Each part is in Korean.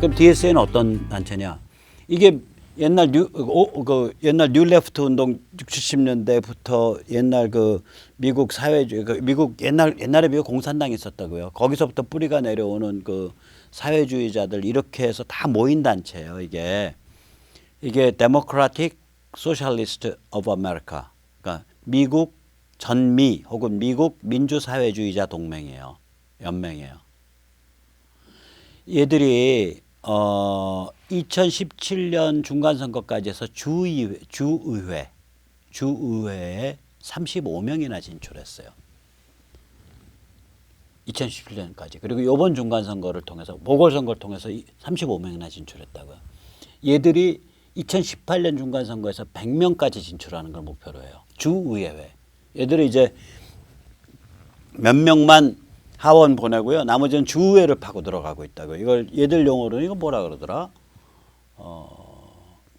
그럼 DSA는 어떤 단체냐? 이게 옛날 옛날 뉴 레프트 운동 60, 70년대부터 옛날 그 미국 사회주의, 미국 옛날에 미국 공산당이 있었다고요. 거기서부터 뿌리가 내려오는 그 사회주의자들 이렇게 해서 다 모인 단체예요. 이게 Democratic Socialist of America, 그러니까 미국 전미 혹은 미국 민주사회주의자 동맹이에요. 연맹이에요. 얘들이 2017년 중간선거까지 해서 주의회에 35명이나 진출했어요. 2017년까지. 그리고 이번 중간선거를 통해서 보궐선거를 통해서 35명이나 진출했다고요. 얘들이 2018년 중간선거에서 100명까지 진출하는 걸 목표로 해요. 주의회. 얘들이 이제 몇 명만 하원 보내고요. 나머지는 주의회를 파고 들어가고 있다고요. 이걸 얘들 용어로는 이거 뭐라 그러더라?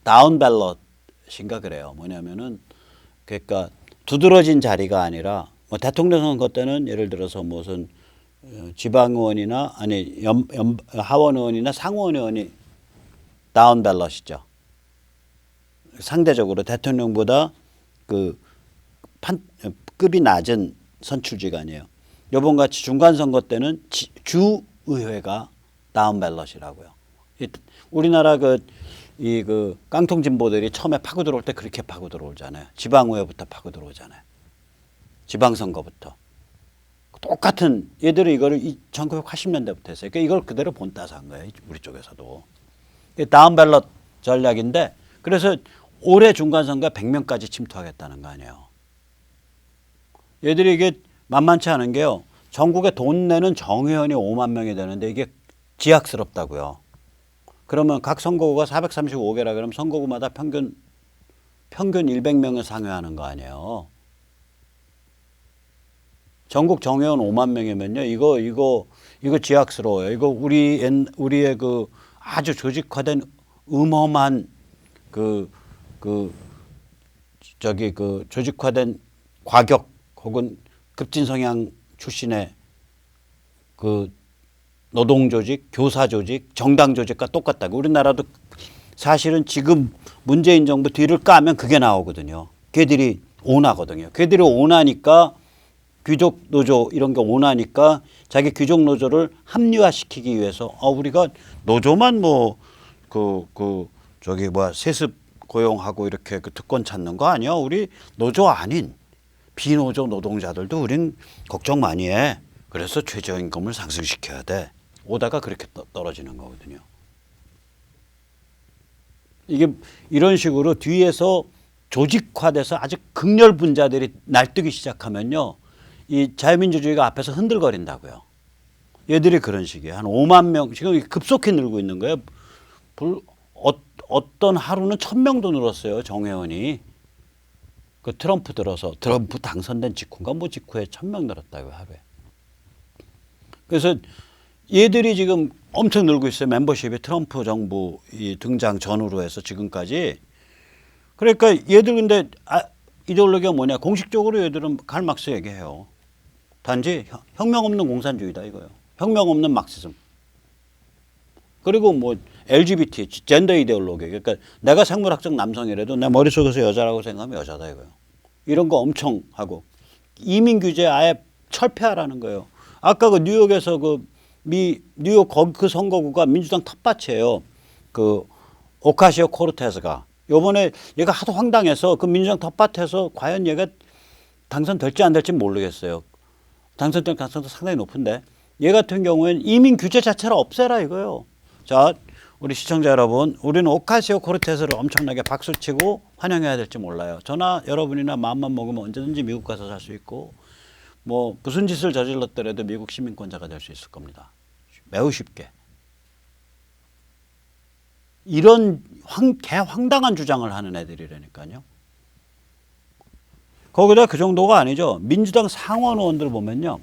다운 밸럿인가 그래요. 뭐냐면은 그러니까 두드러진 자리가 아니라 뭐 대통령 선거 때는 예를 들어서 무슨 지방의원이나 아니 하원의원이나 상원의원이 다운 밸럿이죠. 상대적으로 대통령보다 그 급이 낮은 선출직아니에요. 요번같이 중간선거 때는 주의회가 다운 밸럿이라고요. 우리나라 그 깡통 진보들이 처음에 파고 들어올 때 그렇게 파고 들어오잖아요. 지방의회부터 파고 들어오잖아요. 지방선거부터. 똑같은 얘들이 이거를 1980년대부터 했어요. 그러니까 이걸 그대로 본따서 한 거예요. 우리 쪽에서도. 다운 밸럿 전략인데 그래서 올해 중간선거에 100명까지 침투하겠다는 거 아니에요. 얘들이 이게 만만치 않은 게요. 전국에 돈 내는 정회원이 5만 명이 되는데 이게 지약스럽다고요. 그러면 각 선거구가 435개라 그러면 선거구마다 평균 100명을 상회하는 거 아니에요. 전국 정회원 5만 명이면요. 이거 지약스러워요. 이거 우리의 그 아주 조직화된 음험한 조직화된 과격 혹은 급진 성향 출신의 그 노동조직, 교사조직, 정당조직과 똑같다고. 우리나라도 사실은 지금 문재인 정부 뒤를 까면 그게 나오거든요. 걔들이 온하거든요. 걔들이 온하니까 귀족 노조 이런 게 온하니까 자기 귀족 노조를 합리화시키기 위해서 우리가 노조만 세습 고용하고 이렇게 그 특권 찾는 거 아니야? 우리 노조 아닌 비노조 노동자들도 우린 걱정 많이 해. 그래서 최저임금을 상승시켜야 돼. 오다가 그렇게 떨어지는 거거든요. 이게 이런 식으로 뒤에서 조직화돼서 아주 극렬 분자들이 날뛰기 시작하면요. 이 자유민주주의가 앞에서 흔들거린다고요. 얘들이 그런 식이에요. 한 5만 명, 지금 급속히 늘고 있는 거예요. 어떤 하루는 1000명도 늘었어요. 정회원이. 그 트럼프 당선된 직후인가 뭐 직후에 1000명 늘었다고요. 하루에. 그래서 얘들이 지금 엄청 늘고 있어요. 멤버십이 트럼프 정부 등장 전후로 해서 지금까지. 그러니까 얘들 근데 이데올로기가 뭐냐. 공식적으로 얘들은 칼 막스 얘기해요. 단지 혁명 없는 공산주의다 이거예요. 혁명 없는 막시즘. 그리고 뭐 LGBT, 젠더 이데올로기. 그러니까 내가 생물학적 남성이라도 내 머릿속에서 여자라고 생각하면 여자다 이거예요. 이런 거 엄청 하고. 이민 규제 아예 철폐하라는 거예요. 아까 그 뉴욕에서 뉴욕 그 선거구가 민주당 텃밭이에요. 그 오카시오 코르테스가. 요번에 얘가 하도 황당해서 그 민주당 텃밭에서 과연 얘가 당선될지 안 될지 모르겠어요. 당선될 가능성도 상당히 높은데 얘 같은 경우에는 이민 규제 자체를 없애라 이거예요. 자, 우리 시청자 여러분, 우리는 오카시오 코르테스를 엄청나게 박수치고 환영해야 될지 몰라요. 저나 여러분이나 마음만 먹으면 언제든지 미국 가서 살 수 있고 뭐 무슨 짓을 저질렀더라도 미국 시민권자가 될 수 있을 겁니다. 매우 쉽게. 이런 개황당한 주장을 하는 애들이라니까요. 거기다 그 정도가 아니죠. 민주당 상원 의원들 보면요.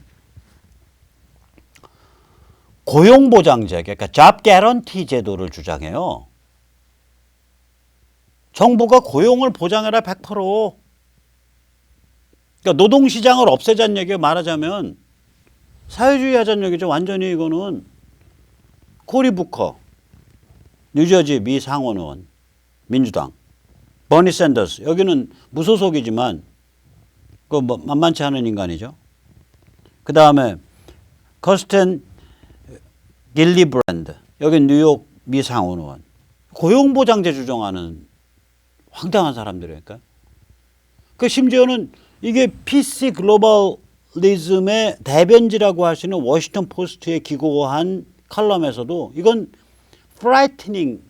고용보장제, 그러니까 잡 개런티 제도를 주장해요. 정부가 고용을 보장해라 100%. 그러니까 노동시장을 없애자는 얘기가 말하자면 사회주의 하자는 얘기죠. 완전히 이거는 코리 부커. 뉴저지 미 상원 의원, 민주당. 버니 샌더스, 여기는 무소속이지만 그 뭐 만만치 않은 인간이죠. 그 다음에 커스텐 길리브랜드, 여기 뉴욕 미 상원 의원. 고용보장제 주장하는 황당한 사람들이니까. 그 심지어는 이게 PC 글로벌리즘의 대변지라고 하시는 워싱턴 포스트에 기고한 칼럼에서도 이건 frightening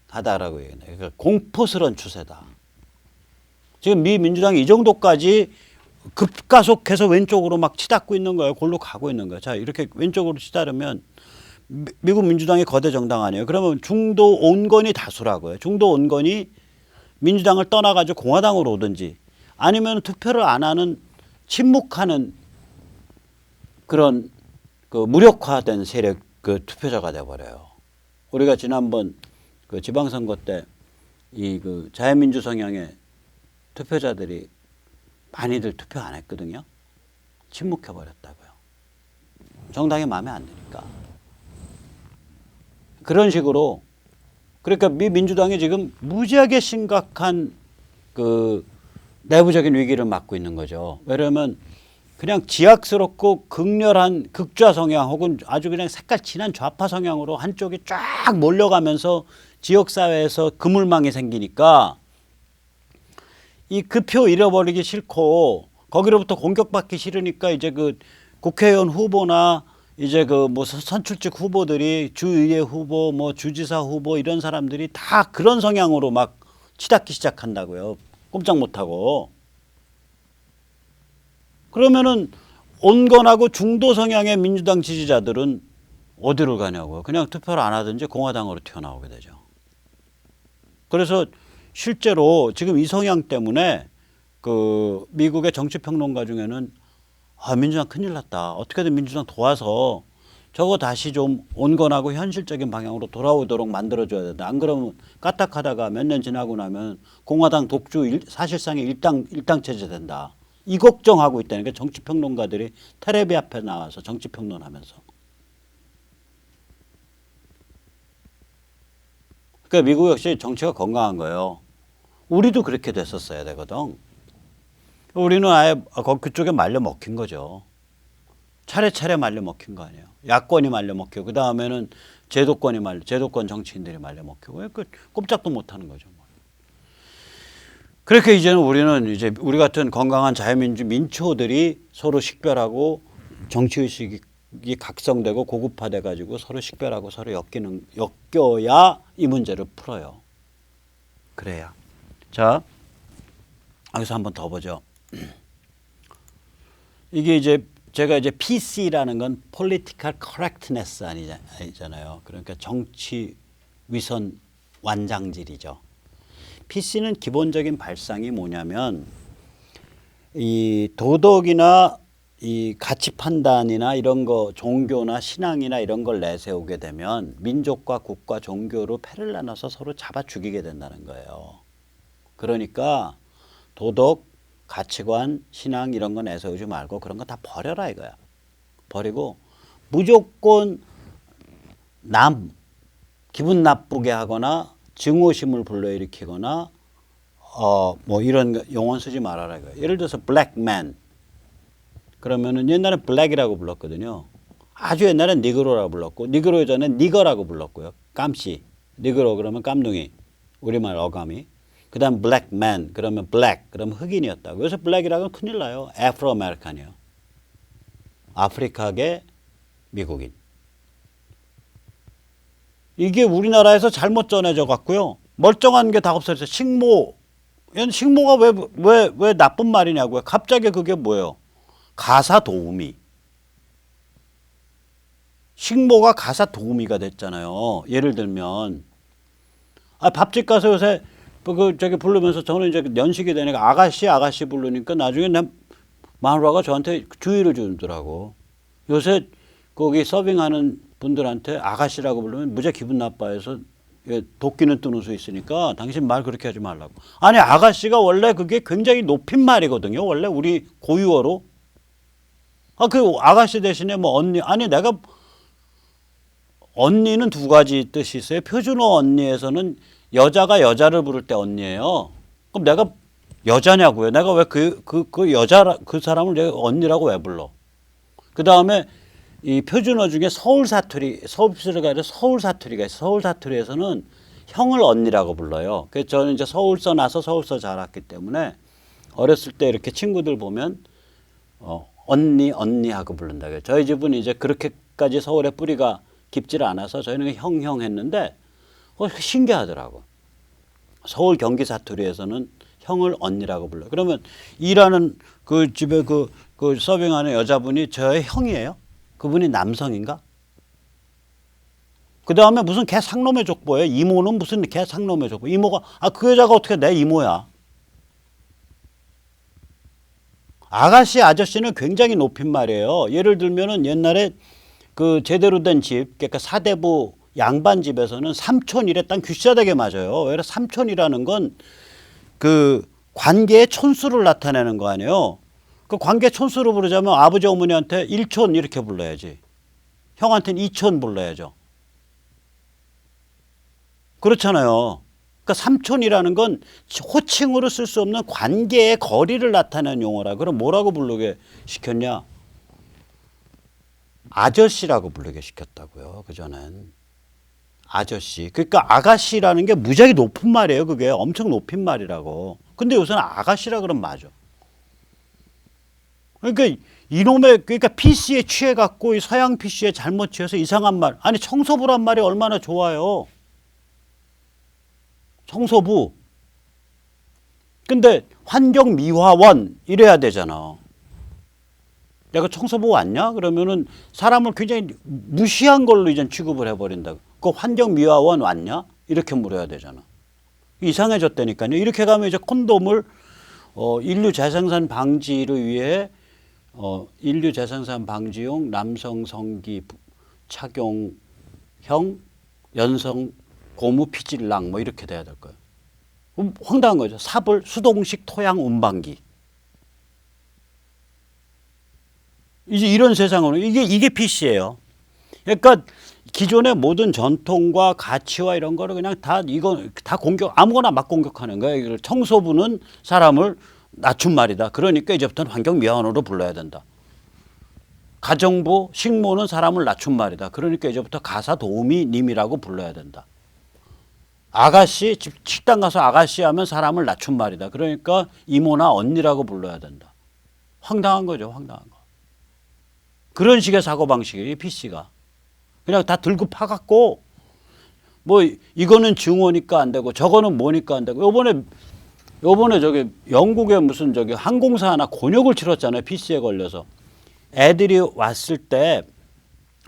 하다라고 얘기해요. 그러니까 공포스러운 추세다. 지금 미 민주당이 이 정도까지 급가속해서 왼쪽으로 막 치닫고 있는 거예요. 골로 가고 있는 거예요. 자, 이렇게 왼쪽으로 치닫으면 미국 민주당이 거대 정당 아니에요. 그러면 중도 온건이 다수라고요. 중도 온건이 민주당을 떠나가지고 공화당으로 오든지 아니면 투표를 안 하는 침묵하는 그런 그 무력화된 세력 그 투표자가 돼버려요. 우리가 지난번 그 지방선거 때 이 그 자유민주 성향의 투표자들이 많이들 투표 안 했거든요. 침묵해 버렸다고요. 정당이 마음에 안 드니까. 그런 식으로 그러니까 미 민주당이 지금 무지하게 심각한 그 내부적인 위기를 맞고 있는 거죠. 왜냐하면 그냥 지약스럽고 극렬한 극좌 성향 혹은 아주 그냥 색깔 진한 좌파 성향으로 한쪽이 쫙 몰려가면서 지역사회에서 그물망이 생기니까 이 그 표 잃어버리기 싫고 거기로부터 공격받기 싫으니까 이제 그 국회의원 후보나 이제 그 뭐 선출직 후보들이 주의회 후보 뭐 주지사 후보 이런 사람들이 다 그런 성향으로 막 치닫기 시작한다고요. 꼼짝 못하고. 그러면은 온건하고 중도 성향의 민주당 지지자들은 어디로 가냐고요. 그냥 투표를 안 하든지 공화당으로 튀어나오게 되죠. 그래서 실제로 지금 이 성향 때문에 그 미국의 정치평론가 중에는 아, 민주당 큰일 났다. 어떻게든 민주당 도와서 저거 다시 좀 온건하고 현실적인 방향으로 돌아오도록 만들어줘야 된다. 안 그러면 까딱하다가 몇 년 지나고 나면 공화당 독주 사실상의 일당 체제 된다. 이 걱정하고 있다니까 정치평론가들이 텔레비 앞에 나와서 정치평론하면서. 그러니까 미국 역시 정치가 건강한 거예요. 우리도 그렇게 됐었어야 되거든. 우리는 아예 그쪽에 말려 먹힌 거죠. 차례차례 말려 먹힌 거 아니에요. 야권이 말려 먹히고 그 다음에는 제도권 정치인들이 말려 먹히고 그 꼼짝도 못하는 거죠. 그렇게 이제는 우리는 이제 우리 같은 건강한 자유민주 민초들이 서로 식별하고 정치의식이 각성되고 고급화돼 가지고 서로 식별하고 서로 엮여야 이 문제를 풀어요. 그래야. 자, 여기서 한번 더 보죠. 이게 이제 제가 이제 PC라는 건 Political Correctness 아니잖아요. 그러니까 정치 위선 완장질이죠. PC는 기본적인 발상이 뭐냐면 이 도덕이나 이 가치 판단이나 이런 거 종교나 신앙이나 이런 걸 내세우게 되면 민족과 국가 종교로 패를 나눠서 서로 잡아 죽이게 된다는 거예요. 그러니까 도덕, 가치관, 신앙 이런 거 내세우지 말고 그런 거 다 버려라 이거야. 버리고 무조건 기분 나쁘게 하거나 증오심을 불러일으키거나 뭐 이런 용어 쓰지 말아라 이거예요. 예를 들어서 black man 그러면은 옛날에 black이라고 불렀거든요. 아주 옛날엔 니그로라고 불렀고 니그로 예전엔 니거라고 불렀고요. 깜씨 니그로 그러면 깜둥이 우리말 어감이. 그 다음 black man 그러면 black 그러면 흑인이었다고. 그래서 black이라고 하면 큰일 나요. afro american이요. 아프리카계 미국인. 이게 우리나라에서 잘못 전해져 갖고요. 멀쩡한 게 다 없어졌어요. 식모. 식모가 왜 나쁜 말이냐고요. 갑자기 그게 뭐예요? 가사 도우미. 식모가 가사 도우미가 됐잖아요. 예를 들면 밥집 가서 요새 저기 부르면서 저는 이제 연식이 되니까 아가씨 부르니까 나중에 마누라가 저한테 주의를 주더라고. 요새 거기 서빙하는 분들한테 아가씨라고 부르면 무지 기분 나빠해서 도끼는 뜨는 수 있으니까 당신 말 그렇게 하지 말라고. 아니 아가씨가 원래 그게 굉장히 높임말이거든요. 원래 우리 고유어로. 그 아가씨 대신에 뭐 언니. 아니 내가 언니는 두 가지 뜻이 있어요. 표준어 언니에서는 여자가 여자를 부를 때 언니예요. 그럼 내가 여자냐고요? 내가 왜 그 사람을 내가 언니라고 왜 불러? 그 다음에 이 표준어 중에 서울 사투리가 아니라 서울 사투리가 있어요. 서울 사투리에서는 형을 언니라고 불러요. 그래서 저는 이제 서울서 나서 서울서 자랐기 때문에 어렸을 때 이렇게 친구들 보면 언니 하고 부른다고요. 저희 집은 이제 그렇게까지 서울에 뿌리가 깊지를 않아서 저희는 형 했는데 신기하더라고. 서울 경기 사투리에서는 형을 언니라고 불러요. 그러면 일하는 그 집에 그 서빙하는 여자분이 저의 형이에요? 그분이 남성인가? 그 다음에 무슨 개 상놈의 족보예요? 이모는 무슨 개 상놈의 족보? 이모가 그 여자가 어떻게 내 이모야? 아가씨, 아저씨는 굉장히 높임말이에요. 예를 들면은 옛날에 그 제대로 된 집, 그러니까 사대부 양반 집에서는 삼촌이래 딱 귀싸대게 맞아요. 왜냐 삼촌이라는 건 그 관계의 촌수를 나타내는 거 아니에요. 그 관계 촌수로 부르자면 아버지 어머니한테 일촌 이렇게 불러야지. 형한테는 이촌 불러야죠. 그렇잖아요. 그러니까 삼촌이라는 건 호칭으로 쓸 수 없는 관계의 거리를 나타내는 용어라. 그럼 뭐라고 부르게 시켰냐? 아저씨라고 부르게 시켰다고요. 그전엔. 아저씨. 그러니까 아가씨라는 게 무지하게 높은 말이에요. 그게 엄청 높은 말이라고. 근데 요새는 아가씨라 그러면 맞아. 그러니까 그러니까 PC에 취해갖고 이 서양 PC에 잘못 취해서 이상한 말. 아니 청소부란 말이 얼마나 좋아요. 청소부. 근데 환경미화원 이래야 되잖아. 내가 청소부 왔냐? 그러면은 사람을 굉장히 무시한 걸로 이제 취급을 해버린다. 그 환경미화원 왔냐? 이렇게 물어야 되잖아. 이상해졌다니까요. 이렇게 가면 이제 콘돔을 인류 재생산 방지를 위해 인류 재생산 방지용 남성 성기 착용형 연성 고무 피질낭 뭐 이렇게 돼야 될 거예요. 황당한 거죠. 사불 수동식 토양 운반기. 이제 이런 세상으로 이게 PC예요. 그러니까 기존의 모든 전통과 가치와 이런 거를 그냥 다 공격 아무거나 막 공격하는 거예요. 청소부는 사람을 낮춘 말이다. 그러니까 이제부터는 환경미화원으로 불러야 된다. 가정부 식모는 사람을 낮춘 말이다. 그러니까 이제부터 가사도우미님이라고 불러야 된다. 아가씨 식당 가서 아가씨 하면 사람을 낮춘 말이다. 그러니까 이모나 언니라고 불러야 된다. 황당한 거죠. 황당한 거. 그런 식의 사고방식이에요. 이 PC가. 그냥 다 들고 파갖고 뭐 이거는 증오니까 안 되고 저거는 뭐니까 안 되고 요번에 저기 영국에 무슨 저기 항공사 하나 곤욕을 치렀잖아요. PC에 걸려서. 애들이 왔을 때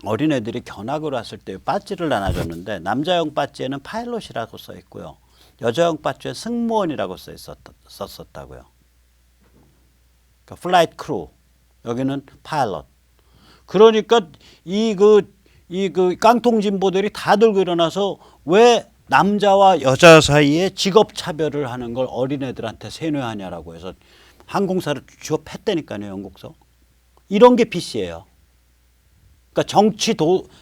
어린애들이 견학을 왔을 때 배지를 나눠줬는데 남자용 배지에는 파일럿이라고 써 있고요. 여자용 배지에 승무원이라고 썼었다고요. 그러니까 플라이트 크루. 여기는 파일럿. 그러니까 이 깡통 진보들이 다 들고 일어나서 왜 남자와 여자 사이에 직업 차별을 하는 걸 어린애들한테 세뇌하냐라고 해서 항공사를 주워 팼다니까요. 영국서. 이런 게 PC예요. 그러니까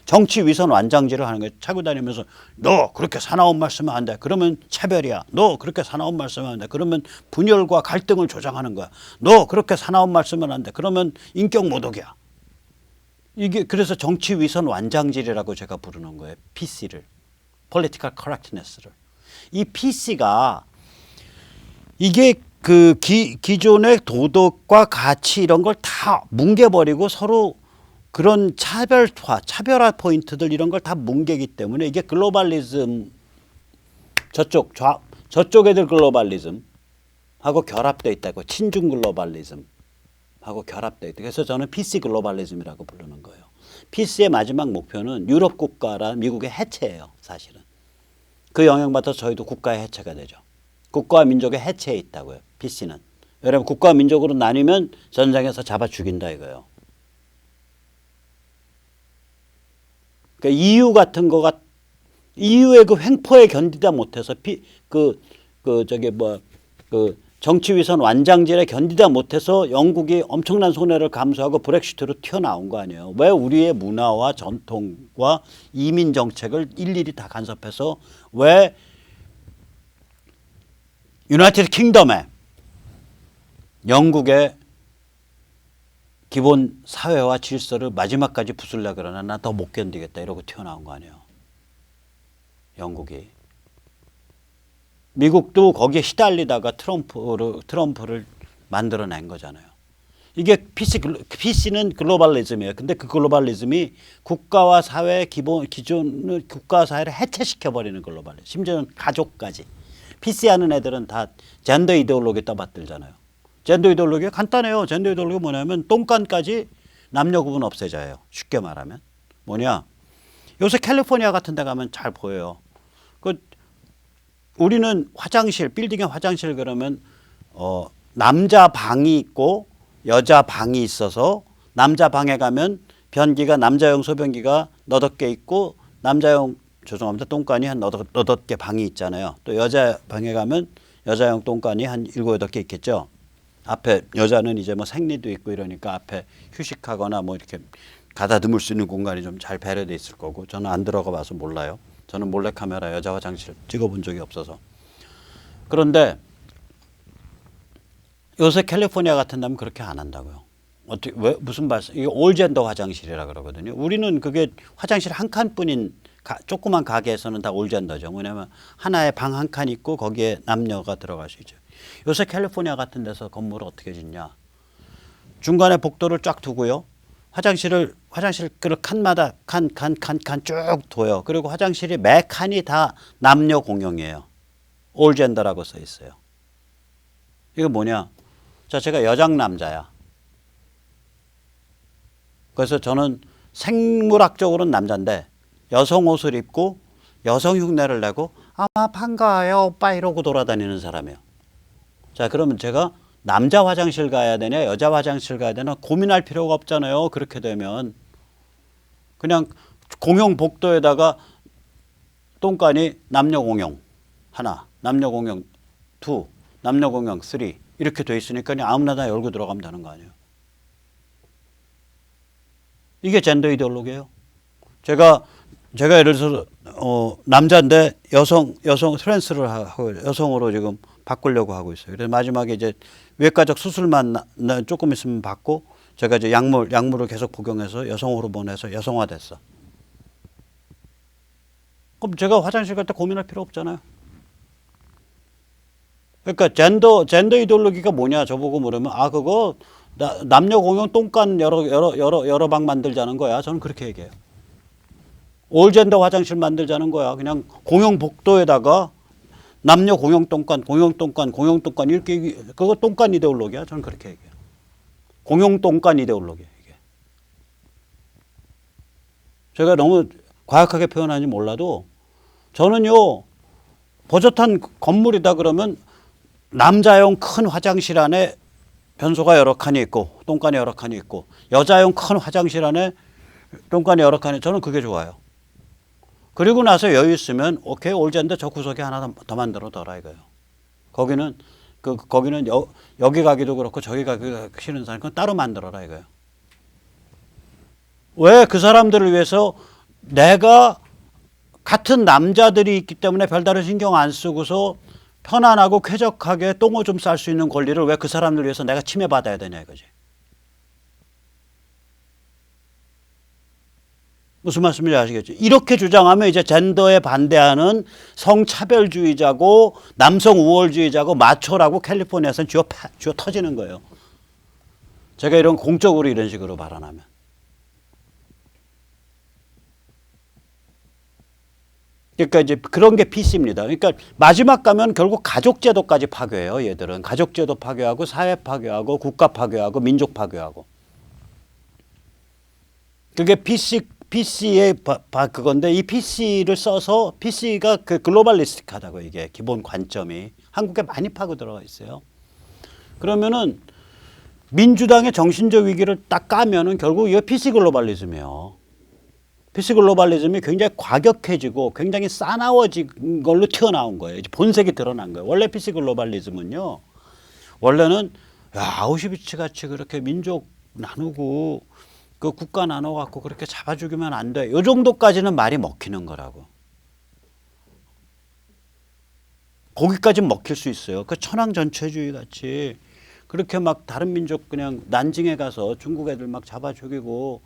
정치 위선 완장질을 하는 거예요. 차고 다니면서 너 그렇게 사나운 말 쓰면 안 돼. 그러면 차별이야. 너 그렇게 사나운 말 쓰면 안 돼. 그러면 분열과 갈등을 조장하는 거야. 너 그렇게 사나운 말 쓰면 안 돼. 그러면 인격 모독이야. 이게 그래서 정치 위선 완장질이라고 제가 부르는 거예요. PC를. Political Correctness를. 이 PC가 이게 그 기존의 도덕과 가치 이런 걸 다 뭉개버리고 서로 그런 차별화 포인트들 이런 걸 다 뭉개기 때문에 이게 글로벌리즘 저쪽 애들 글로벌리즘하고 결합되어 있다고 친중 글로벌리즘하고 결합되어 있다. 그래서 저는 PC 글로벌리즘이라고 부르는 거예요. PC의 마지막 목표는 유럽 국가라 미국의 해체예요. 사실은. 그 영향받아서 저희도 국가의 해체가 되죠. 국가와 민족의 해체에 있다고요. PC는. 여러분 국가와 민족으로 나뉘면 전장에서 잡아 죽인다 이거예요. 그러니까 EU 같은 거가 EU의 그 횡포에 견디다 못해서 정치 위선 완장질에 견디다 못해서 영국이 엄청난 손해를 감수하고 브렉시트로 튀어나온 거 아니에요. 왜 우리의 문화와 전통과 이민 정책을 일일이 다 간섭해서 왜 유나이티드 킹덤에 영국의 기본 사회와 질서를 마지막까지 부술려 그러나 나 더 못 견디겠다 이러고 튀어나온 거 아니에요. 영국이. 미국도 거기에 시달리다가 트럼프를 만들어낸 거잖아요. 이게 PC는 글로벌리즘이에요. 근데 그 글로벌리즘이 국가와 사회의 기존을 국가와 사회를 해체시켜버리는 글로벌리즘. 심지어는 가족까지. PC 하는 애들은 다 젠더 이데올로기 떠받들잖아요. 젠더 이데올로기가 간단해요. 젠더 이데올로기가 뭐냐면 똥간까지 남녀 구분 없애자예요. 쉽게 말하면. 뭐냐. 요새 캘리포니아 같은 데 가면 잘 보여요. 우리는 화장실, 빌딩에 화장실 그러면 남자 방이 있고 여자 방이 있어서 남자 방에 가면 변기가 남자용 소변기가 너덟 개 있고 남자용 죄송합니다. 똥간이 한 너덟 개 방이 있잖아요. 또 여자 방에 가면 여자용 똥간이 한 7, 8개 있겠죠. 앞에 여자는 이제 뭐 생리도 있고 이러니까 앞에 휴식하거나 뭐 이렇게 가다듬을 수 있는 공간이 좀 잘 배려돼 있을 거고 저는 안 들어가 봐서 몰라요. 저는 몰래카메라 여자 화장실 찍어본 적이 없어서. 그런데 요새 캘리포니아 같은 데는 그렇게 안 한다고요. 어떻게 왜 무슨 말씀? 이게 올젠더 화장실이라 그러거든요. 우리는 그게 화장실 한 칸뿐인 조그만 가게에서는 다 올젠더죠. 뭐냐면 하나에 방 한 칸 있고 거기에 남녀가 들어갈 수 있죠. 요새 캘리포니아 같은 데서 건물을 어떻게 짓냐? 중간에 복도를 쫙 두고요. 화장실 그 칸마다 칸 쭉 둬요. 그리고 화장실이 매 칸이 다 남녀 공용이에요. 올젠더라고 써 있어요. 이거 뭐냐? 자, 제가 여장 남자야. 그래서 저는 생물학적으로는 남자인데 여성 옷을 입고 여성 흉내를 내고 아마 반가워요 오빠 이러고 돌아다니는 사람이에요. 자, 그러면 제가 남자 화장실 가야 되냐 여자 화장실 가야 되나 고민할 필요가 없잖아요. 그렇게 되면 그냥 공용 복도에다가 똥간이 남녀 공용 하나, 남녀 공용 투, 남녀 공용 쓰리 이렇게 돼 있으니까 그냥 아무나 다 열고 들어가면 되는 거 아니에요. 이게 젠더 이데올로기예요. 제가 예를 들어서 남자인데 여성 트랜스를 하고 여성으로 지금 바꾸려고 하고 있어요. 그래서 마지막에 이제 외과적 수술만 조금 있으면 받고 제가 이제 약물을 계속 복용해서 여성 호르몬에서 여성화됐어. 그럼 제가 화장실 갈 때 고민할 필요 없잖아요. 그러니까 젠더 이데올로기가 뭐냐 저보고 물으면 그거 남녀 공용 똥간 여러 방 만들자는 거야. 저는 그렇게 얘기해요. 올젠더 화장실 만들자는 거야. 그냥 공용 복도에다가 남녀 공용 똥간 이렇게 그거 똥간 이데올로기야. 저는 그렇게 얘기해요. 공용 똥간 이데올로기야 이게. 제가 너무 과학하게 표현하는지 몰라도 저는요 버젓한 건물이다 그러면 남자용 큰 화장실 안에 변소가 여러 칸이 있고 똥간이 여러 칸이 있고 여자용 큰 화장실 안에 똥간이 여러 칸이 저는 그게 좋아요. 그리고 나서 여유 있으면 오케이 올젠더 저 구석에 하나 더 만들어 둬라 이거예요. 거기는 여기 가기도 그렇고 저기 가기 싫은 사람 그건 따로 만들어라 이거예요. 왜 그 사람들을 위해서 내가 같은 남자들이 있기 때문에 별다른 신경 안 쓰고서 편안하고 쾌적하게 똥오줌 쌀 수 있는 권리를 왜 그 사람들 위해서 내가 침해받아야 되냐 이거지. 무슨 말씀인지 아시겠죠? 이렇게 주장하면 이제 젠더에 반대하는 성차별주의자고 남성 우월주의자고 마초라고 캘리포니아에서는 쥐어 터지는 거예요. 제가 이런 공적으로 이런 식으로 발언하면. 그러니까 이제 그런 게 PC입니다. 그러니까 마지막 가면 결국 가족제도까지 파괴해요. 얘들은 가족제도 파괴하고 사회 파괴하고 국가 파괴하고 민족 파괴하고. 그게 PC의 그건데 이 PC를 써서 PC가 그 글로벌리스틱하다고 이게 기본 관점이 한국에 많이 파고 들어가 있어요. 그러면은 민주당의 정신적 위기를 딱 까면은 결국 이게 PC 글로벌리즘이에요. PC 글로벌리즘이 굉장히 과격해지고 굉장히 싸나워진 걸로 튀어나온 거예요. 이제 본색이 드러난 거예요. 원래 PC 글로벌리즘은요. 원래는 야, 아우슈비츠 같이 그렇게 민족 나누고 그 국가 나눠 갖고 그렇게 잡아 죽이면 안 돼. 요 정도까지는 말이 먹히는 거라고. 거기까지 먹힐 수 있어요. 그 천황 전체주의 같이 그렇게 막 다른 민족 그냥 난징에 가서 중국 애들 막 잡아 죽이고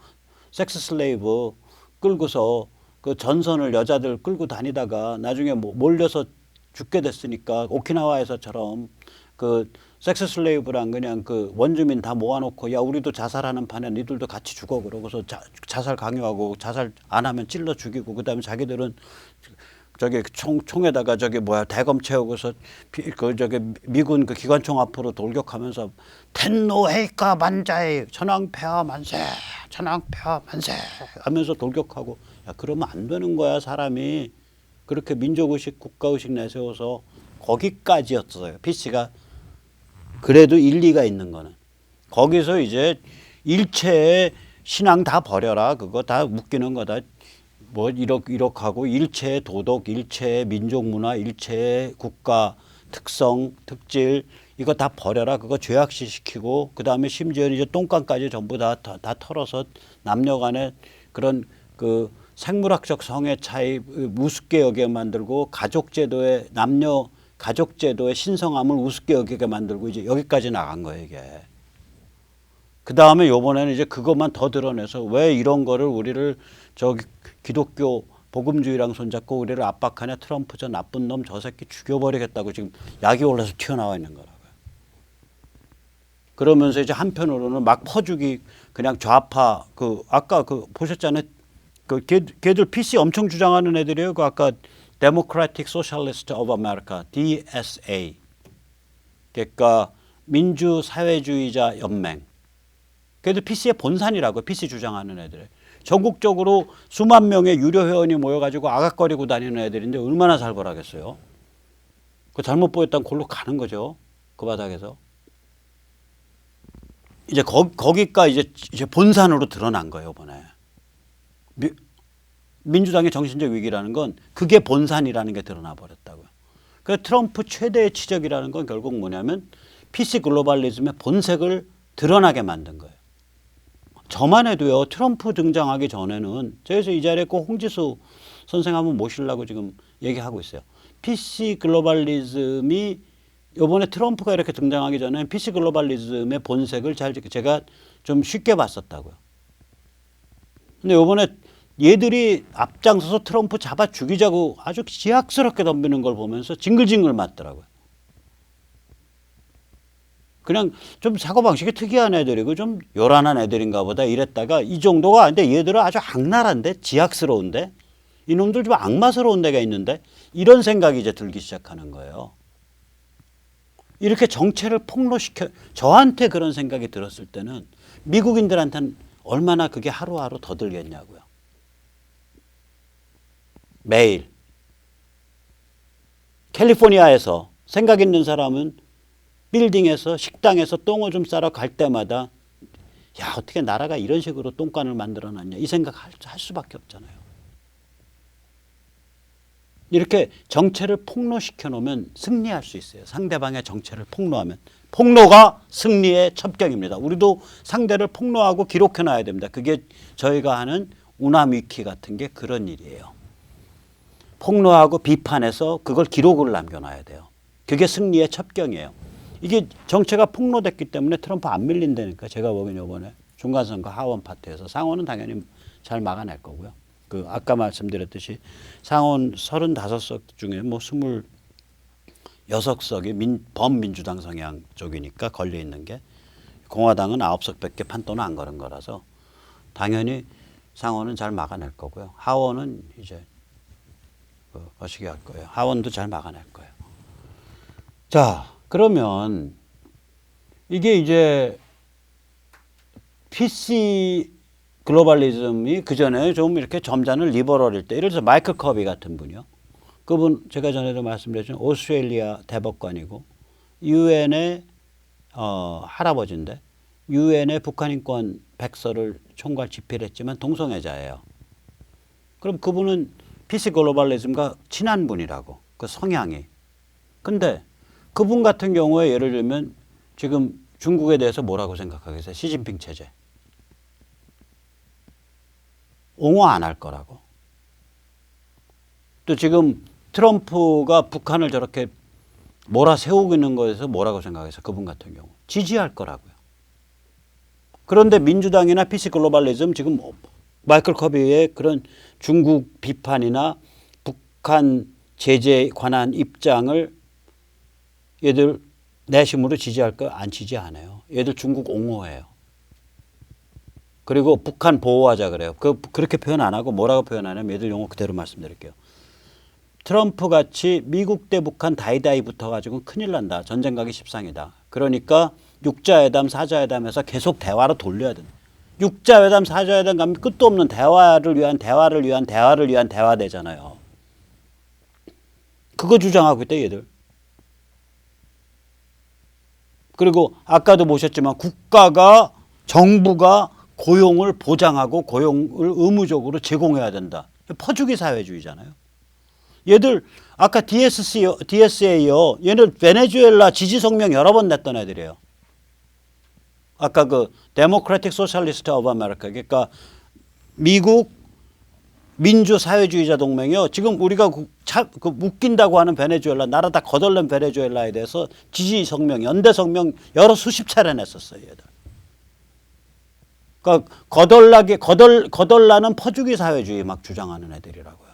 섹스 슬레이브 끌고서 그 전선을 여자들 끌고 다니다가 나중에 몰려서 죽게 됐으니까 오키나와에서처럼 그 섹스 슬레이브랑 그냥 그 원주민 다 모아놓고 야 우리도 자살하는 판에 니들도 같이 죽어 그러고서 자살 강요하고 자살 안 하면 찔러 죽이고 그다음에 자기들은 저기 총에다가 저기 뭐야 대검 채우고서 그 저기 미군 그 기관총 앞으로 돌격하면서 텐노헤이카 만자이 천황폐하 만세 천황폐하 만세 하면서 돌격하고 야 그러면 안 되는 거야 사람이 그렇게 민족의식 국가의식 내세워서 거기까지였어요. PC가 그래도 일리가 있는 거는 거기서 이제 일체의 신앙 다 버려라 그거 다 묶이는 거다. 뭐 이렇하고 일체의 도덕, 일체의 민족 문화, 일체의 국가 특성, 특질 이거 다 버려라. 그거 죄악시 시키고 그다음에 심지어 이제 똥간까지 전부 다 털어서 남녀간의 그런 그 생물학적 성의 차이 우습게 여기게 만들고 가족제도의 남녀 가족제도의 신성함을 우습게 여기게 만들고 이제 여기까지 나간 거예요 이게. 그 다음에 요번에는 이제 그것만 더 드러내서 왜 이런 거를 우리를 저기 기독교 복음주의랑 손잡고 우리를 압박하냐 트럼프 저 나쁜 놈 저 새끼 죽여버리겠다고 지금 약이 올라서 튀어나와 있는 거라고요. 그러면서 이제 한편으로는 막 퍼주기 그냥 좌파 그 아까 그 보셨잖아요. 그 걔들 PC 엄청 주장하는 애들이에요. 그 아까 Democratic Socialist of America DSA 그러니까 민주사회주의자 연맹. 걔들 PC의 본산이라고 PC 주장하는 애들. 전국적으로 수만 명의 유료 회원이 모여가지고 아각거리고 다니는 애들인데 얼마나 살벌하겠어요. 그 잘못 보였다면 골로 가는 거죠. 그 바닥에서. 이제 거기가 이제 본산으로 드러난 거예요, 이번에. 민주당의 정신적 위기라는 건 그게 본산이라는 게 드러나 버렸다고요. 그 트럼프 최대의 치적이라는 건 결국 뭐냐면 PC 글로벌리즘의 본색을 드러나게 만든 거예요. 저만 해도요. 트럼프 등장하기 전에는 저에서 이 자리에 꼭 홍지수 선생 한번 모시려고 지금 얘기하고 있어요. PC 글로벌리즘이 이번에 트럼프가 이렇게 등장하기 전에 PC 글로벌리즘의 본색을 제가 좀 쉽게 봤었다고요. 근데 이번에 얘들이 앞장서서 트럼프 잡아 죽이자고 아주 지악스럽게 덤비는 걸 보면서 징글징글 맞더라고요. 그냥 좀 사고방식이 특이한 애들이고 좀 요란한 애들인가 보다 이랬다가 이 정도가 아닌데 얘들은 아주 악랄한데 지악스러운데 이놈들 좀 악마스러운 데가 있는데 이런 생각이 이제 들기 시작하는 거예요. 이렇게 정체를 폭로시켜 저한테 그런 생각이 들었을 때는 미국인들한테는 얼마나 그게 하루하루 더 들겠냐고요. 매일 캘리포니아에서 생각 있는 사람은 빌딩에서 식당에서 똥을 좀 싸러 갈 때마다 야 어떻게 나라가 이런 식으로 똥간을 만들어놨냐 이 생각 할 수밖에 없잖아요. 이렇게 정체를 폭로시켜 놓으면 승리할 수 있어요. 상대방의 정체를 폭로하면. 폭로가 승리의 첩경입니다. 우리도 상대를 폭로하고 기록해 놔야 됩니다. 그게 저희가 하는 우나미키 같은 게 그런 일이에요. 폭로하고 비판해서 그걸 기록을 남겨놔야 돼요. 그게 승리의 첩경이에요. 이게 정체가 폭로됐기 때문에 트럼프 안 밀린다니까 제가 보기엔 이번에 중간선거 하원 파트에서 상원은 당연히 잘 막아낼 거고요. 그 아까 말씀드렸듯이 상원 35석 중에 뭐 26석이 범민주당 성향 쪽이니까 걸려 있는 게 공화당은 9석밖에 판도는 안 걸은 거라서 당연히 상원은 잘 막아낼 거고요. 하원은 이제 거시기 할 거예요. 하원도 잘 막아낼 거예요. 자, 그러면 이게 이제 PC 글로벌리즘이 그전에 좀 이렇게 점잖은 리버럴일 때 예를 들어서 마이클 커비 같은 분이요. 그분 제가 전에도 말씀드렸지만 오스트레일리아 대법관이고 유엔의 할아버지인데 유엔의 북한 인권 백서를 총괄 집필했지만 동성애자예요. 그럼 그분은 PC 글로벌리즘과 친한 분이라고 그 성향이. 근데 그분 같은 경우에 예를 들면 지금 중국에 대해서 뭐라고 생각하겠어요? 시진핑 체제. 옹호 안 할 거라고. 또 지금 트럼프가 북한을 저렇게 몰아세우고 있는 거에서 뭐라고 생각해서 그분 같은 경우 지지할 거라고요. 그런데 민주당이나 PC 글로벌리즘 지금 마이클 커비의 그런 중국 비판이나 북한 제재에 관한 입장을 얘들 내심으로 지지할 거 안 지지 않아요. 얘들 중국 옹호해요. 그리고 북한 보호하자 그래요. 그렇게 표현 안 하고 뭐라고 표현하냐면 얘들 용어 그대로 말씀드릴게요. 트럼프 같이 미국 대 북한 다이다이 붙어가지고 큰일 난다. 전쟁 가기 십상이다. 그러니까 육자회담, 사자회담에서 계속 대화로 돌려야 된다. 육자회담, 사자회담 가면 끝도 없는 대화를 위한 대화되잖아요. 그거 주장하고 있다 얘들. 그리고 아까도 보셨지만 국가가 정부가 고용을 보장하고 고용을 의무적으로 제공해야 된다. 퍼주기 사회주의잖아요. 얘들 아까 DSA요. 얘는 베네수엘라 지지 성명 여러 번 냈던 애들이에요. 아까 그 데모크래틱 소셜리스트 오브 아메리카 그러니까 미국 민주 사회주의자 동맹이요. 지금 우리가 웃긴다고 하는 베네수엘라 나라 다 거덜낸 베네수엘라에 대해서 지지 성명, 연대 성명 여러 수십 차례 냈었어요. 얘들. 그러니까 거덜나는 퍼주기 사회주의 막 주장하는 애들이라고요.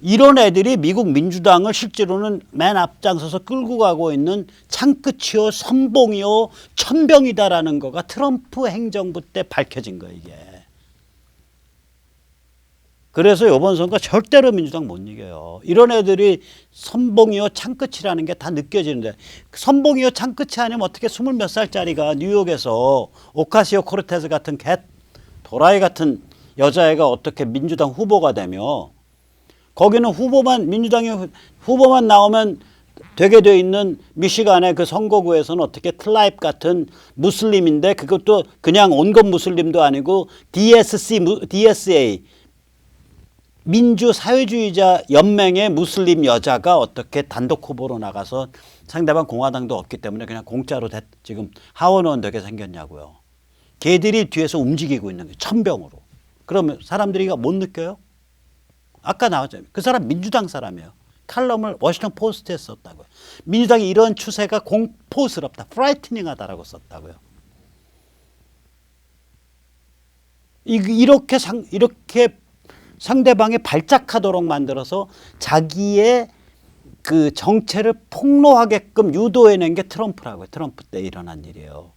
이런 애들이 미국 민주당을 실제로는 맨 앞장서서 끌고 가고 있는 창끝이요, 선봉이요, 천병이다라는 거가 트럼프 행정부 때 밝혀진 거예요, 이게. 그래서 이번 선거 절대로 민주당 못 이겨요. 이런 애들이 선봉이요, 창끝이라는 게 다 느껴지는데 선봉이요, 창끝이 아니면 어떻게 20몇 살짜리가 뉴욕에서 오카시오 코르테즈 같은 도라이 같은 여자애가 어떻게 민주당 후보가 되며 거기는 민주당의 후보만 나오면 되게 돼 있는 미시간의 그 선거구에서는 어떻게 트라입 같은 무슬림인데 그것도 그냥 온건 무슬림도 아니고 DSA 민주사회주의자 연맹의 무슬림 여자가 어떻게 단독 후보로 나가서 상대방 공화당도 없기 때문에 그냥 공짜로 지금 하원의원 되게 생겼냐고요. 걔들이 뒤에서 움직이고 있는 게 천병으로. 그러면 사람들이 못 느껴요? 아까 나왔잖아요. 그 사람 민주당 사람이에요. 칼럼을 워싱턴 포스트에 썼다고요. 민주당이 이런 추세가 공포스럽다. 프라이트닝하다라고 썼다고요. 이렇게 상대방이 발작하도록 만들어서 자기의 그 정체를 폭로하게끔 유도해낸 게 트럼프라고요. 트럼프 때 일어난 일이에요.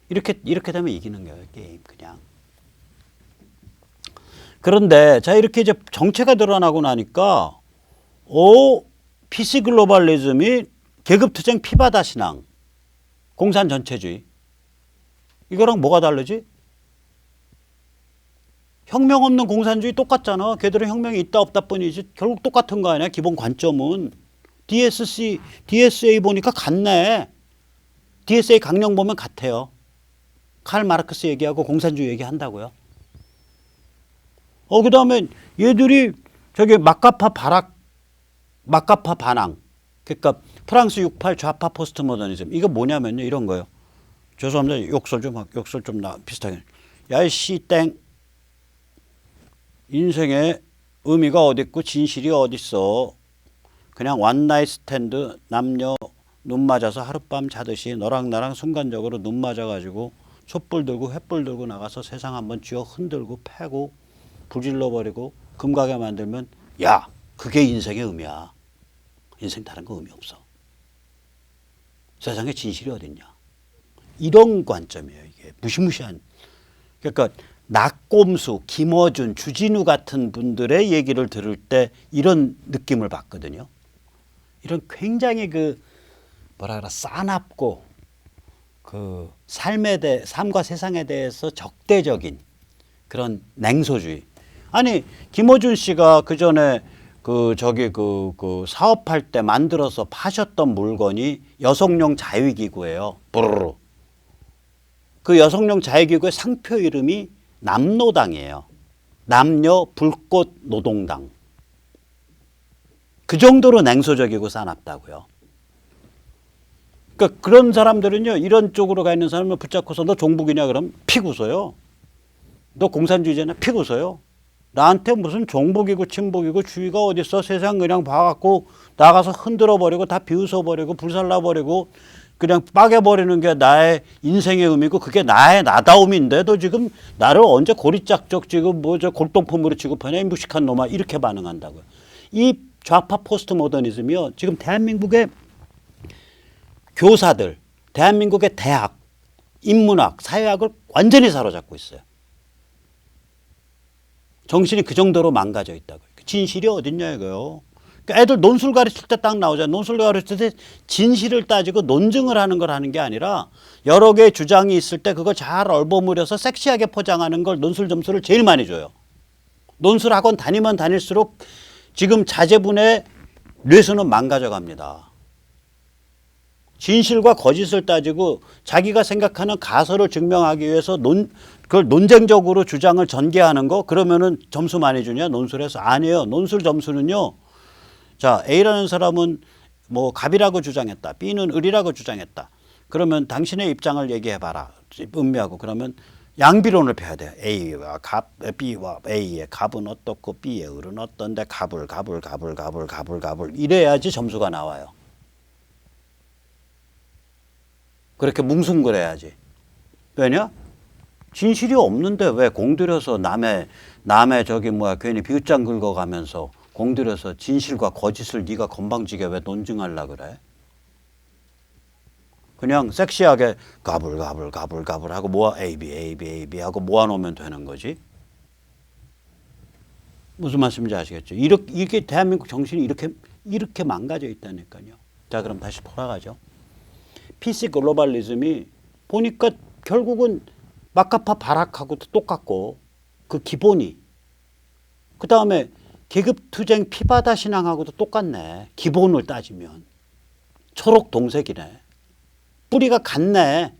이렇게 되면 이기는 거예요. 게임 그냥. 그런데 자 이렇게 이제 정체가 드러나고 나니까 PC 글로벌리즘이 계급투쟁 피바다 신앙, 공산 전체주의 이거랑 뭐가 다르지? 혁명 없는 공산주의 똑같잖아. 걔들은 혁명이 있다 없다 뿐이지 결국 똑같은 거 아니야. 기본 관점은. DSA 보니까 같네. DSA 강령 보면 같아요. 칼 마르크스 얘기하고 공산주의 얘기한다고요. 그 다음에 얘들이 저기 마카파 반항. 그러니까 프랑스 68 좌파 포스트 모더니즘. 이거 뭐냐면요. 이런 거예요. 죄송합니다. 욕설 좀 비슷하게. 야이씨 땡. 인생에 의미가 어디 있고 진실이 어디 있어. 그냥 원나잇 스탠드 남녀 눈 맞아서 하룻밤 자듯이 너랑 나랑 순간적으로 눈 맞아가지고 촛불 들고 횃불 들고 나가서 세상 한번 쥐어 흔들고 패고 불질러버리고 금가게 만들면 야 그게 인생의 의미야. 인생 다른 거 의미 없어. 세상에 진실이 어딨냐. 이런 관점이에요. 이게 무시무시한. 그러니까 낙곰수, 김어준, 주진우 같은 분들의 얘기를 들을 때 이런 느낌을 받거든요. 이런 굉장히 싸납고 삶과 세상에 대해서 적대적인 그런 냉소주의. 아니 김어준 씨가 그 전에 사업할 때 만들어서 파셨던 물건이 여성용 자위기구예요. 부르르. 그 여성용 자위기구의 상표 이름이 남노당이에요. 남녀 불꽃 노동당. 그 정도로 냉소적이고 싸납다고요. 그러니까 그런 사람들은요, 이런 쪽으로 가 있는 사람을 붙잡고서 너 종북이냐 그러면 픽 웃어요. 너 공산주의자냐 픽 웃어요. 나한테 무슨 종북이고 친북이고 주의가 어딨어. 세상 그냥 봐갖고 나가서 흔들어 버리고 다 비웃어 버리고 불살라 버리고 그냥 빠개버리는 게 나의 인생의 의미고 그게 나의 나다움인데 너 지금 나를 언제 고리짝적 지금 뭐 저 골동품으로 취급하냐 이 무식한 놈아 이렇게 반응한다고요. 이 좌파 포스트 모더니즘이요. 지금 대한민국의 교사들, 대한민국의 대학, 인문학, 사회학을 완전히 사로잡고 있어요. 정신이 그 정도로 망가져 있다고요. 진실이 어딨냐 이거요. 그러니까 애들 논술 가르칠 때 딱 나오잖아요. 논술 가르칠 때 진실을 따지고 논증을 하는 걸 하는 게 아니라 여러 개의 주장이 있을 때 그걸 잘 얼버무려서 섹시하게 포장하는 걸 논술 점수를 제일 많이 줘요. 논술 학원 다니면 다닐수록 지금 자제분의 뇌수는 망가져 갑니다. 진실과 거짓을 따지고 자기가 생각하는 가설을 증명하기 위해서 그걸 논쟁적으로 주장을 전개하는 거 그러면은 점수 많이 주냐 논술에서 아니에요. 논술 점수는요. 자 A라는 사람은 뭐 갑이라고 주장했다. B는 을이라고 주장했다. 그러면 당신의 입장을 얘기해봐라. 음미하고 그러면 양비론을 펴야 돼요. A와 갑, B와 A의 갑은 어떻고 B의 을은 어떤데 갑을 이래야지 점수가 나와요. 그렇게 뭉숭그려야지. 왜냐? 진실이 없는데 왜 공들여서 남의 저기 뭐야 괜히 비웃장 긁어가면서 공들여서 진실과 거짓을 네가 건방지게 왜 논증하려고 그래? 그냥 섹시하게 가불 하고 모아 A, B 하고 모아놓으면 되는 거지. 무슨 말씀인지 아시겠죠? 이게 대한민국 정신이 이렇게 망가져 있다니까요. 자, 그럼 다시 돌아가죠. PC 글로벌리즘이 보니까 결국은 마카파 바락하고도 똑같고 그 기본이 그 다음에 계급투쟁 피바다 신앙하고도 똑같네. 기본을 따지면 초록 동색이네. 뿌리가 같네.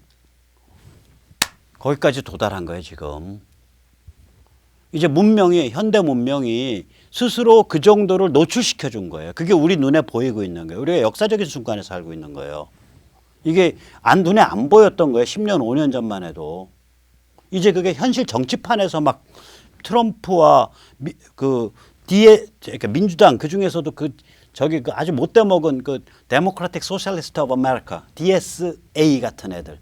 거기까지 도달한 거예요 지금. 이제 현대 문명이 스스로 그 정도를 노출시켜 준 거예요. 그게 우리 눈에 보이고 있는 거예요. 우리가 역사적인 순간에 살고 있는 거예요. 이게 눈에 안 보였던 거예요. 10년, 5년 전만 해도. 이제 그게 현실 정치판에서 막 트럼프와 그러니까 민주당 그 중에서도 그 아주 못돼 먹은 그 데모크라틱 소셜리스트 오브 아메리카 DSA 같은 애들,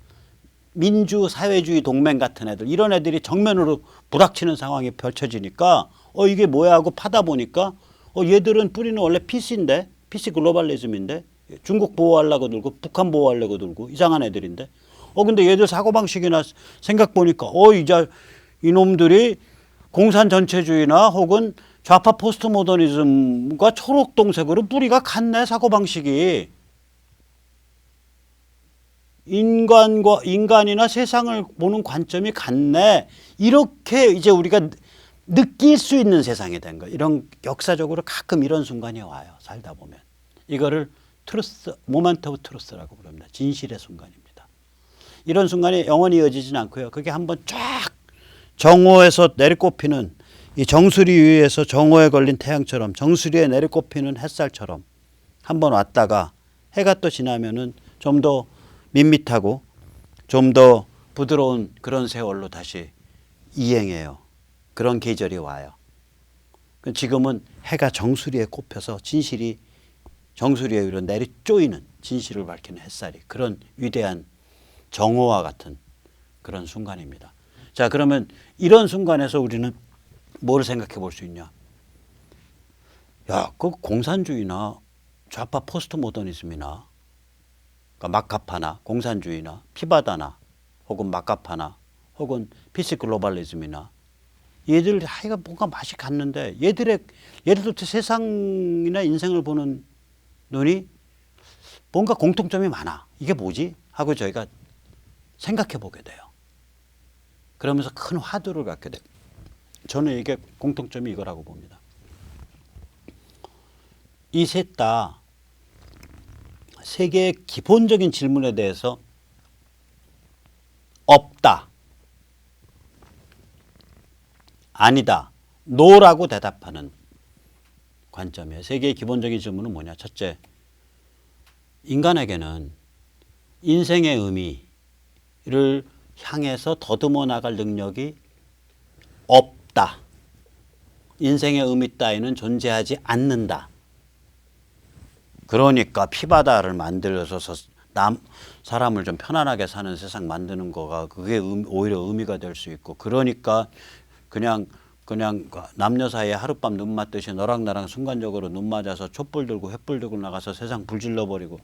민주 사회주의 동맹 같은 애들 이런 애들이 정면으로 부닥치는 상황이 펼쳐지니까 이게 뭐야 하고 파다 보니까 얘들은 뿌리는 원래 PC인데 PC 글로벌리즘인데 중국 보호하려고 들고 북한 보호하려고 들고 이상한 애들인데 근데 얘들 사고방식이나 생각 보니까 이놈들이 공산 전체주의나 혹은 좌파 포스트 모더니즘과 초록동색으로 뿌리가 같네 사고방식이. 인간이나 세상을 보는 관점이 같네. 이렇게 이제 우리가 느낄 수 있는 세상이 된 거예요. 이런 역사적으로 가끔 이런 순간이 와요. 살다 보면. 이거를 모멘트 오브 트루스라고 부릅니다. 진실의 순간입니다. 이런 순간이 영원히 이어지진 않고요. 그게 한번 쫙 정오에서 내리꼽히는 이 정수리 위에서 정오에 걸린 태양처럼 정수리에 내리꼽히는 햇살처럼 한번 왔다가 해가 또 지나면은 좀 더 밋밋하고 좀 더 부드러운 그런 세월로 다시 이행해요. 그런 계절이 와요. 지금은 해가 정수리에 꼽혀서 진실이 정수리 위로 내리쪼이는 진실을 밝히는 햇살이 그런 위대한 정오와 같은 그런 순간입니다. 자, 그러면 이런 순간에서 우리는 뭘 생각해 볼 수 있냐? 그 공산주의나 좌파 포스트 모더니즘이나 그러니까 마카파나 공산주의나 피바다나 혹은 마카파나 혹은 PC 글로벌리즘이나 얘들 하여가 뭔가 맛이 갔는데 얘들도 세상이나 인생을 보는 눈이 뭔가 공통점이 많아. 이게 뭐지? 하고 저희가 생각해 보게 돼요. 그러면서 큰 화두를 갖게 돼요. 저는 이게 공통점이 이거라고 봅니다. 이 셋 다 세계의 기본적인 질문에 대해서 없다, 아니다, 노라고 대답하는 관점이에요. 세계의 기본적인 질문은 뭐냐? 첫째, 인간에게는 인생의 의미를 향해서 더듬어 나갈 능력이 없다. 인생의 의미 따위는 존재하지 않는다. 그러니까 피바다를 만들어서 사람을 좀 편안하게 사는 세상 만드는 거가 그게 오히려 의미가 될 수 있고, 그러니까 그냥 남녀 사이에 하룻밤 눈 맞듯이 너랑 나랑 순간적으로 눈 맞아서 촛불 들고 횃불 들고 나가서 세상 불질러 버리고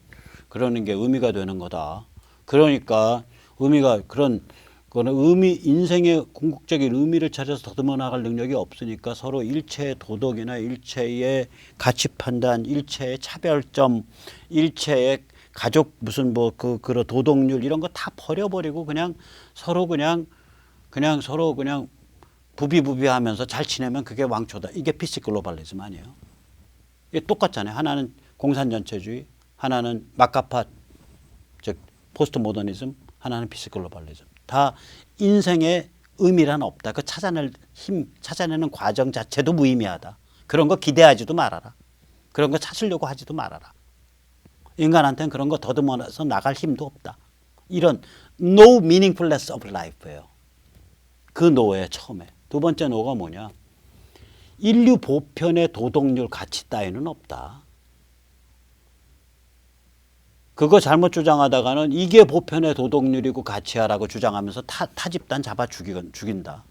그러는 게 의미가 되는 거다. 그러니까 의미가 그거는 인생의 궁극적인 의미를 찾아서 더듬어 나갈 능력이 없으니까 서로 일체의 도덕이나 일체의 가치 판단, 일체의 차별점, 일체의 가족 무슨 그런 도덕률 이런 거 다 버려버리고 서로 부비부비하면서 잘 지내면 그게 왕초다. 이게 피스 글로벌리즘 아니에요. 이게 똑같잖아요. 하나는 공산전체주의, 하나는 마카파 즉 포스트 모더니즘, 하나는 피스 글로벌리즘. 다 인생의 의미란 없다. 그 찾아내는 과정 자체도 무의미하다. 그런 거 기대하지도 말아라. 그런 거 찾으려고 하지도 말아라. 인간한테는 그런 거 더듬어서 나갈 힘도 없다. 이런 no meaningfulness of life예요. 그 노예의 처음에. 두 번째 노가 뭐냐? 인류 보편의 도덕률 가치 따위는 없다. 그거 잘못 주장하다가는 이게 보편의 도덕률이고 가치야라고 주장하면서 타 집단 잡아 죽인다.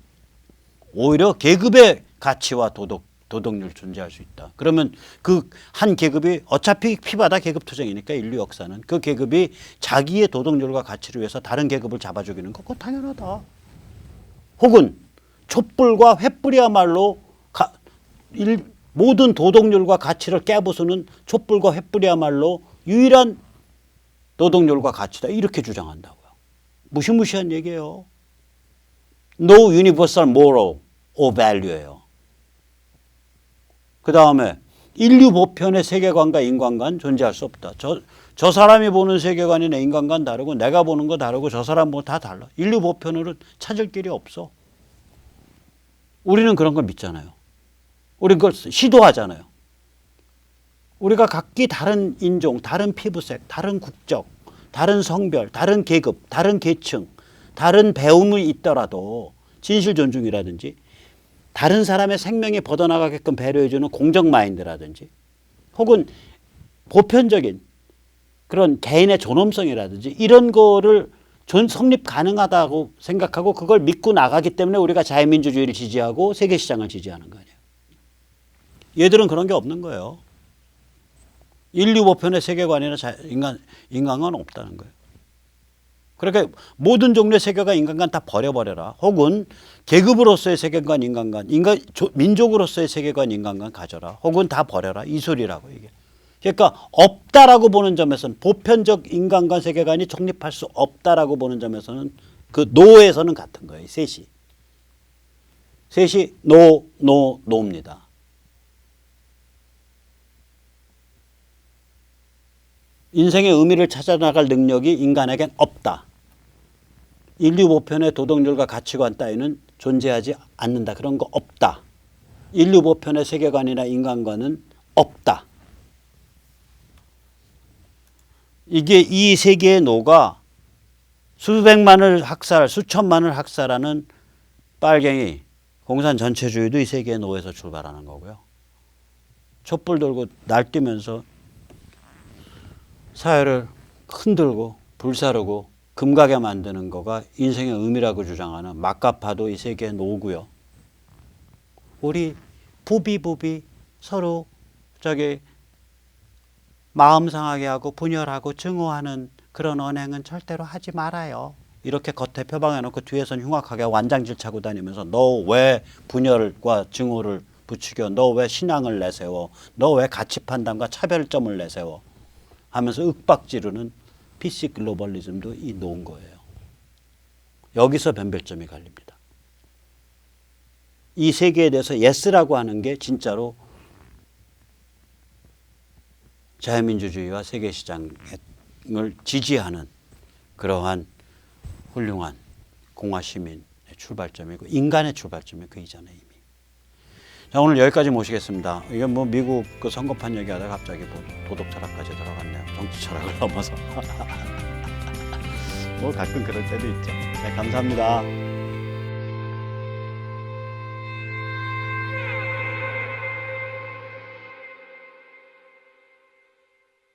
오히려 계급의 가치와 도덕률 존재할 수 있다. 그러면 그 한 계급이 어차피 피바다 계급 투쟁이니까 인류 역사는 그 계급이 자기의 도덕률과 가치를 위해서 다른 계급을 잡아 죽이는 거 그거 당연하다. 혹은 촛불과 횃불이야말로 모든 도덕률과 가치를 깨부수는 촛불과 횃불이야말로 유일한 도덕률과 가치다. 이렇게 주장한다고요. 무시무시한 얘기예요. No universal moral or value예요. 그 다음에 인류 보편의 세계관과 인간관 존재할 수 없다. 저 사람이 보는 세계관이나 인간관 다르고 내가 보는 거 다르고 저 사람 보는 다 달라. 인류 보편으로 찾을 길이 없어. 우리는 그런 걸 믿잖아요. 우리는 그걸 시도하잖아요. 우리가 각기 다른 인종, 다른 피부색, 다른 국적, 다른 성별, 다른 계급, 다른 계층, 다른 배움이 있더라도 진실 존중이라든지 다른 사람의 생명이 뻗어나가게끔 배려해주는 공정 마인드라든지 혹은 보편적인 그런 개인의 존엄성이라든지 이런 거를 성립 가능하다고 생각하고 그걸 믿고 나가기 때문에 우리가 자유민주주의를 지지하고 세계시장을 지지하는 거 아니에요. 얘들은 그런 게 없는 거예요. 인류 보편의 세계관이나 인간관 없다는 거예요. 그러니까 모든 종류의 세계관, 인간관 다 버려버려라. 혹은 계급으로서의 세계관, 인간관, 민족으로서의 세계관, 인간관 가져라. 혹은 다 버려라. 이 소리라고 이게. 그러니까 없다라고 보는 점에서는 보편적 인간관 세계관이 정립할 수 없다라고 보는 점에서는 그 노에서는 같은 거예요. 셋이 노입니다. 인생의 의미를 찾아나갈 능력이 인간에겐 없다. 인류 보편의 도덕률과 가치관 따위는 존재하지 않는다. 그런 거 없다. 인류 보편의 세계관이나 인간관은 없다. 이게 이 세 개의 노가 수백만을 학살, 수천만을 학살하는 빨갱이, 공산 전체주의도 이 세 개의 노에서 출발하는 거고요. 촛불 들고 날뛰면서 사회를 흔들고 불사르고 금가게 만드는 거가 인생의 의미라고 주장하는 마카파도 이 세 개의 노고요. 우리 부비부비 서로 마음 상하게 하고 분열하고 증오하는 그런 언행은 절대로 하지 말아요. 이렇게 겉에 표방해놓고 뒤에선 흉악하게 완장질 차고 다니면서 너 왜 분열과 증오를 부추겨? 너 왜 신앙을 내세워? 너 왜 가치 판단과 차별점을 내세워? 하면서 윽박지르는 PC 글로벌리즘도 이 노은 거예요. 여기서 변별점이 갈립니다. 이 세계에 대해서 예스라고 하는 게 진짜로 자유민주주의와 세계시장을 지지하는 그러한 훌륭한 공화시민의 출발점이고 인간의 출발점이 그 이전에 이미. 자, 오늘 여기까지 모시겠습니다. 이게 뭐 미국 그 선거판 얘기하다가 갑자기 뭐 도덕 철학까지 들어갔네요. 정치 철학을 넘어서. 뭐 가끔 그럴 때도 있죠. 네, 감사합니다.